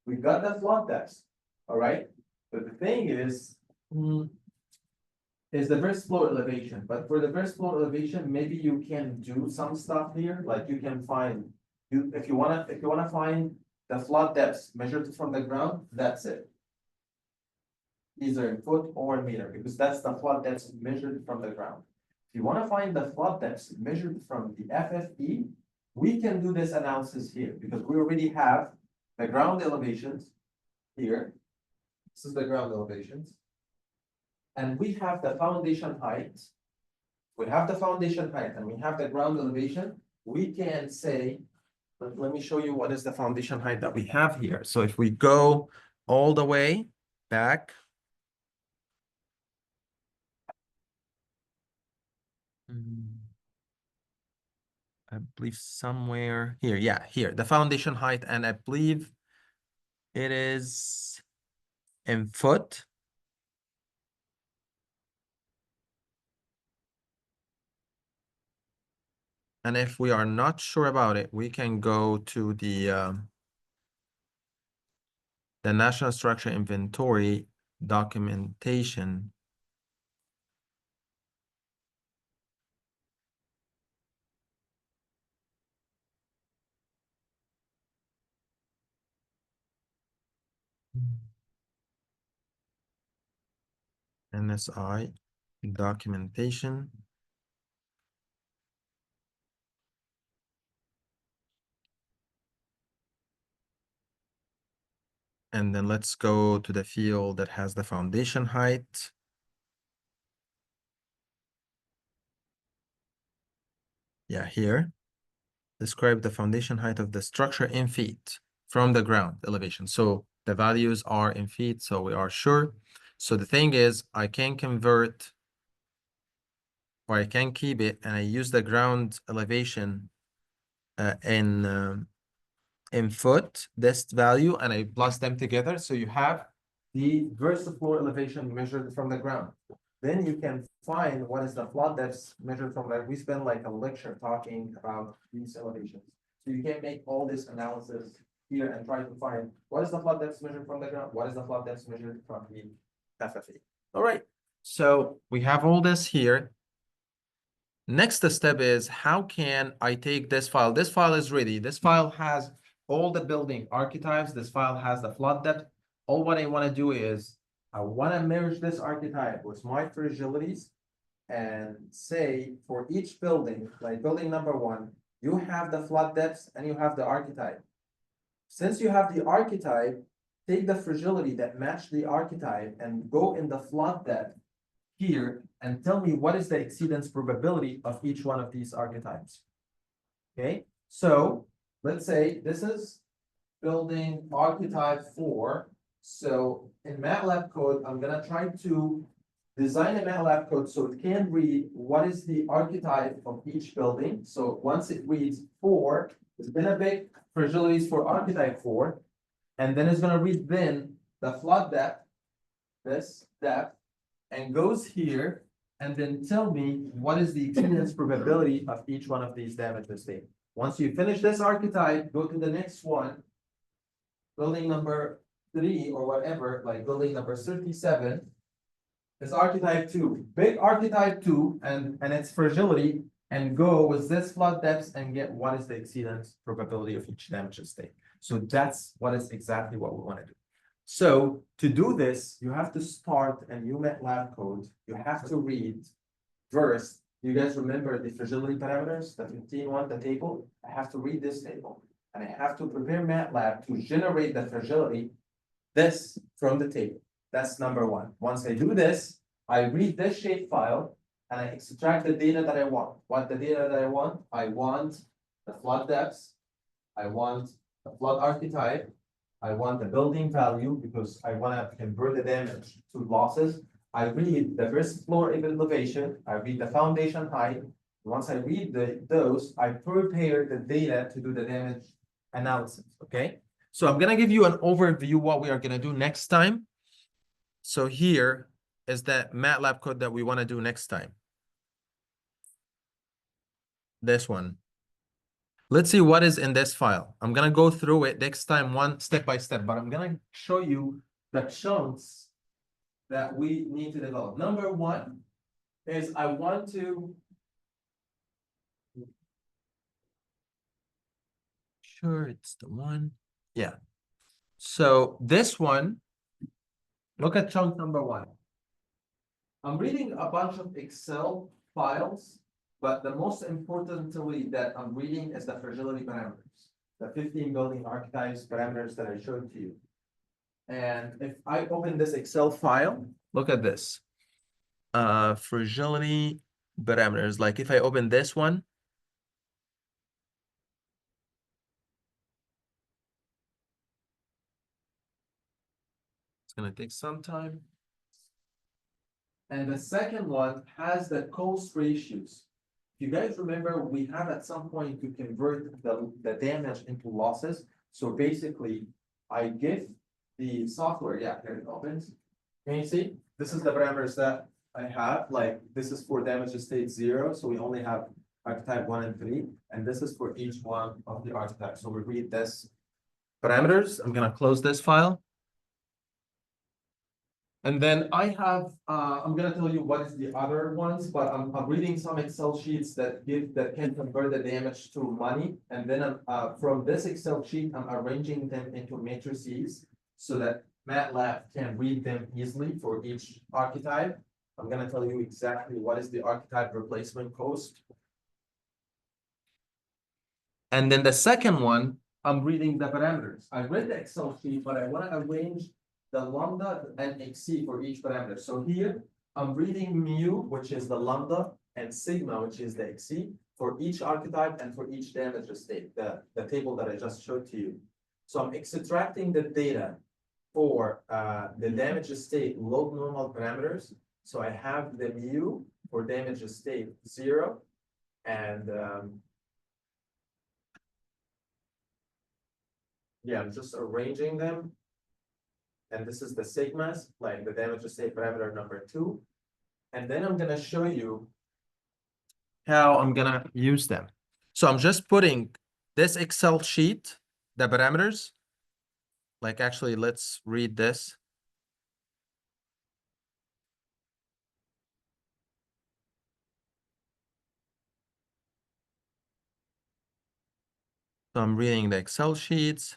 We got the flood depths, all right? But the thing is, can is the first floor elevation, but for the first floor elevation, maybe you can do some stuff here, like you can find, if you wanna find the flood depths measured from the ground, that's it. Either in foot or in meter, because that's the flood depths measured from the ground. If you wanna find the flood depths measured from the FFE, we can do this analysis here, because we already have the ground elevations here. This is the ground elevations. And we have the foundation height. We have the foundation height and we have the ground elevation. We can say, let me show you what is the foundation height that we have here. So if we go all the way back. I believe somewhere here. Yeah, here, the foundation height. And I believe it is in foot. And if we are not sure about it, we can go to the National Structure Inventory documentation. NSI documentation. And then let's go to the field that has the foundation height. Yeah, here. Describe the foundation height of the structure in feet from the ground elevation. So the values are in feet, so we are sure. So the thing is, I can convert, or I can keep it, and I use the ground elevation in foot, this value, and I plus them together. So you have the vertical floor elevation measured from the ground. Then you can find what is the flood depth measured from that. We spend like a lecture talking about these elevations. So you can make all this analysis here and try to find what is the flood depth measured from the ground, what is the flood depth measured from the FFE. All right, so we have all this here. Next step is, how can I take this file? This file is ready. This file has all the building archetypes. This file has the flood depth. All what I want to do is I want to merge this archetype with my fragilities and say for each building, like building number 1, you have the flood depths and you have the archetype. Since you have the archetype, take the fragility that match the archetype and go in the flood depth here and tell me what is the exceedance probability of each one of these archetypes. Okay, so let's say this is building archetype 4. So in MATLAB code, I'm gonna try to design a MATLAB code so it can read what is the archetype of each building. So once it reads 4, it's gonna make fragilities for archetype 4, and then it's gonna read then the flood depth, this depth, and goes here, and then tell me what is the exceedance probability of each one of these damages. Once you finish this archetype, go to the next one, building number 3 or whatever, like building number 37 is archetype 2, big archetype 2 and its fragility, and go with this flood depths and get what is the exceedance probability of each damage state. So that's what is exactly what we want to do. So to do this, you have to start a new MATLAB code. You have to read first. You guys remember the fragility parameters, the 15.1, the table? I have to read this table and I have to prepare MATLAB to generate the fragility, this from the table. That's number 1. Once I do this, I read this shapefile and I extract the data that I want. What the data that I want? I want the flood depths. I want the flood archetype. I want the building value because I want to convert the damage to losses. I read the first floor elevation. I read the foundation height. Once I read those, I prepare the data to do the damage analysis. Okay. So I'm going to give you an overview what we are going to do next time. So here is that MATLAB code that we want to do next time. This one. Let's see what is in this file. I'm going to go through it next time, one step by step, but I'm going to show you the chunks that we need to develop. Number 1, is I want to. Sure, it's the one. Yeah. So this one, look at chunk number one. I'm reading a bunch of Excel files, but the most importantly that I'm reading is the fragility parameters, the 15 building archetypes parameters that I showed to you. And if I open this Excel file, look at this. Fragility parameters. Like if I open this one, it's gonna take some time. And the second one has the cost ratios. If you guys remember, we have at some point to convert the damage into losses. So basically, I give the software, yeah, here it opens. Can you see? This is the parameters that I have, like this is for damage state 0. So we only have archetype 1 and 3. And this is for each one of the archetypes. So we read this parameters. I'm gonna close this file. And then I have, I'm gonna tell you what is the other ones, but I'm reading some Excel sheets that can convert the damage to money. And then from this Excel sheet, I'm arranging them into matrices so that MATLAB can read them easily for each archetype. I'm gonna tell you exactly what is the archetype replacement cost. And then the second one, I'm reading the parameters. I read the Excel sheet, but I wanna arrange the lambda and XC for each parameter. So here, I'm reading mu, which is the lambda, and sigma, which is the XC, for each archetype and for each damage state, the table that I just showed to you. So I'm extracting the data for the damage state log normal parameters. So I have the mu for damage state 0, and yeah, I'm just arranging them. And this is the sigmas, like the damage state parameter number 2. And then I'm gonna show you how I'm gonna use them. So I'm just putting this Excel sheet, the parameters. Like actually, let's read this. So I'm reading the Excel sheets.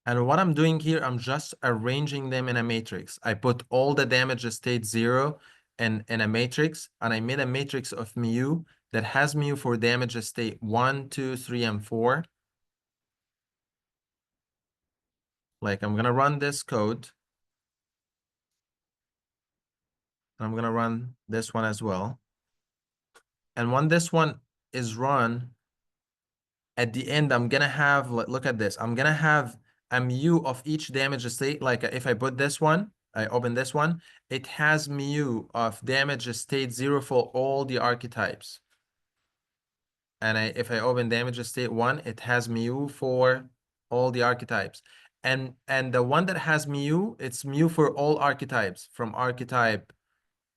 And what I'm doing here, I'm just arranging them in a matrix. I put all the damage state 0 in a matrix, and I made a matrix of mu that has mu for damage state 1, 2, 3, and 4. Like I'm gonna run this code. I'm gonna run this one as well. And when this one is run, at the end, I'm gonna have, look at this. I'm gonna have a mu of each damage state. Like if I put this one, I open this one, it has mu of damage state 0 for all the archetypes. And if I open damage state 1, it has mu for all the archetypes. And the one that has mu, it's mu for all archetypes from archetype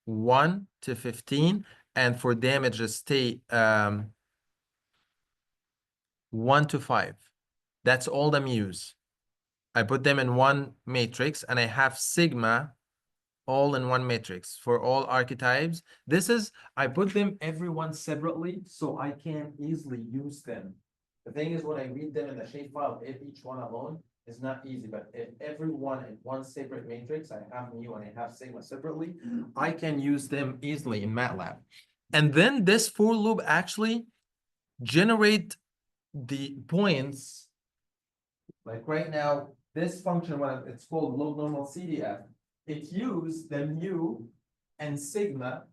1 to 15, and for damage state 1 to 5. That's all the mu's. I put them in one matrix, and I have sigma all in one matrix for all archetypes. This is, I put them everyone separately so I can easily use them. The thing is, when I read them in the shapefile, if each one alone is not easy, but if everyone in one separate matrix, I have mu and I have sigma separately, I can use them easily in MATLAB. And then this for loop actually generate the points. Like right now, this function, when it's called log normal CDF, it uses the mu and sigma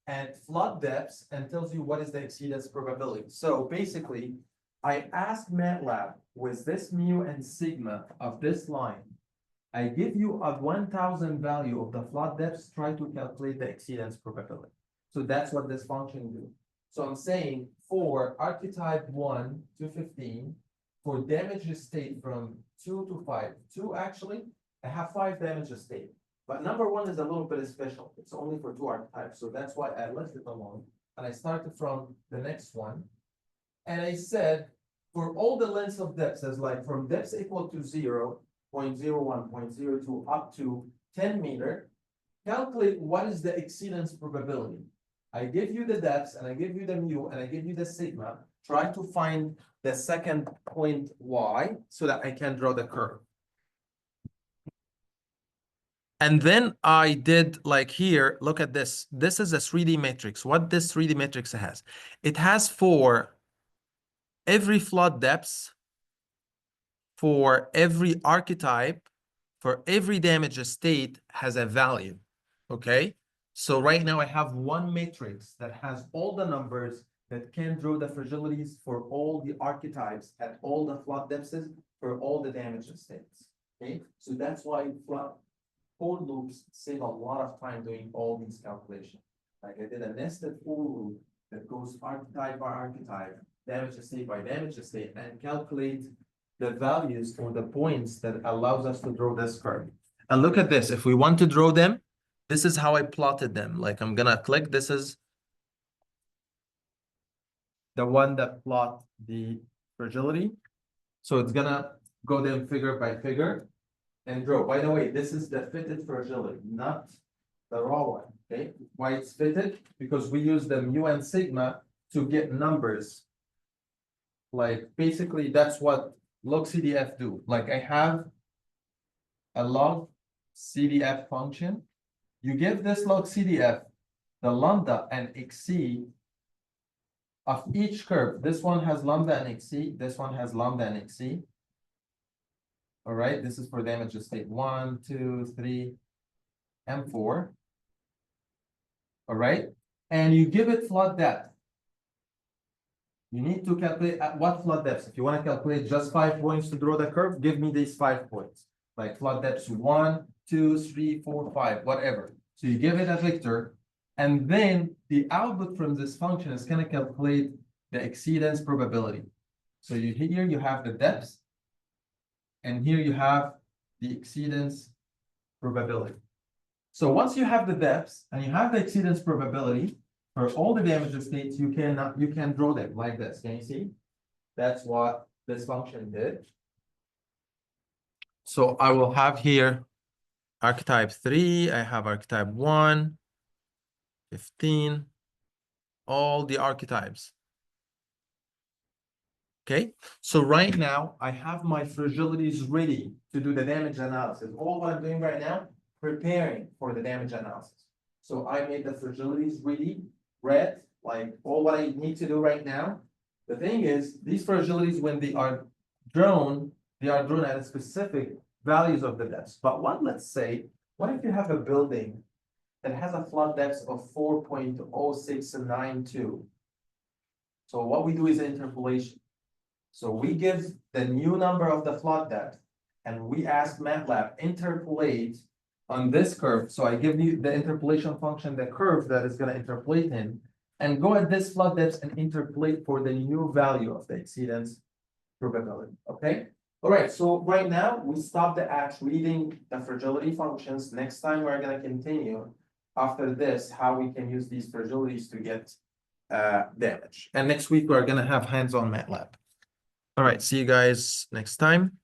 and flood depths and tells you what is the exceedance probability. So basically, I ask MATLAB with this mu and sigma of this line, I give you a 1000 value of the flood depths, try to calculate the exceedance probability. So that's what this function do. So I'm saying for archetype 1 to 15, for damage state from 2 to 5, 2 actually, I have 5 damage state. But number 1 is a little bit special. It's only for 2 archetypes. So that's why I left it alone. and I started from the next one. And I said, for all the lengths of depths, as like from depths equal to 0, 0.01, 0.02, up to 10 meter, calculate what is the exceedance probability. I give you the depths, and I give you the mu, and I give you the sigma. Try to find the second point y so that I can draw the curve. And then I did like here, look at this. This is a 3D matrix. What this 3D matrix has? It has for every flood depth, for every archetype, for every damage state has a value, okay? So right now I have one matrix that has all the numbers that can draw the fragilities for all the archetypes at all the flood depths for all the damage states, okay? So that's why flood for loops save a lot of time doing all these calculations. Like I did a nested for loop that goes archetype by archetype, damage state by damage state, and calculate the values for the points that allows us to draw this curve. And look at this, if we want to draw them, this is how I plotted them. Like I'm gonna click, this is the one that plot the fragility. So it's gonna go them figure by figure and draw. By the way, this is the fitted fragility, not the raw one, okay? Why it's fitted? Because we use the mu and sigma to get numbers. Like basically that's what log CDF do. Like I have a log CDF function. You give this log CDF the lambda and XC of each curve. This one has lambda and XC. This one has lambda and XC. All right, this is for damage state 1, 2, 3, and 4. All right, and you give it flood depth. You need to calculate at what flood depths. If you want to calculate just 5 points to draw the curve, give me these 5 points. Like flood depths 1, 2, 3, 4, 5, whatever. So you give it a vector, and then the output from this function is going to calculate the exceedance probability. So here you have the depths, and here you have the exceedance probability. So once you have the depths and you have the exceedance probability for all the damage states, you can draw them like this. Can you see? That's what this function did. So I will have here archetype 3, I have archetype 1, 15, all the archetypes. Okay, so right now I have my fragilities ready to do the damage analysis. All what I'm doing right now, preparing for the damage analysis. So I made the fragilities ready, red, like all what I need to do right now. The thing is, these fragilities, when they are drawn at specific values of the depths. But let's say, what if you have a building that has a flood depth of 4.0692? So what we do is interpolation. So we give the new number of the flood depth, and we ask MATLAB interpolate on this curve. So I give you the interpolation function, the curve that is going to interpolate in, and go at this flood depth and interpolate for the new value of the exceedance probability. Okay. All right. So right now we stop the act reading the fragility functions. Next time we're going to continue after this how we can use these fragilities to get damage. And next week we're going to have hands-on MATLAB. All right, see you guys next time.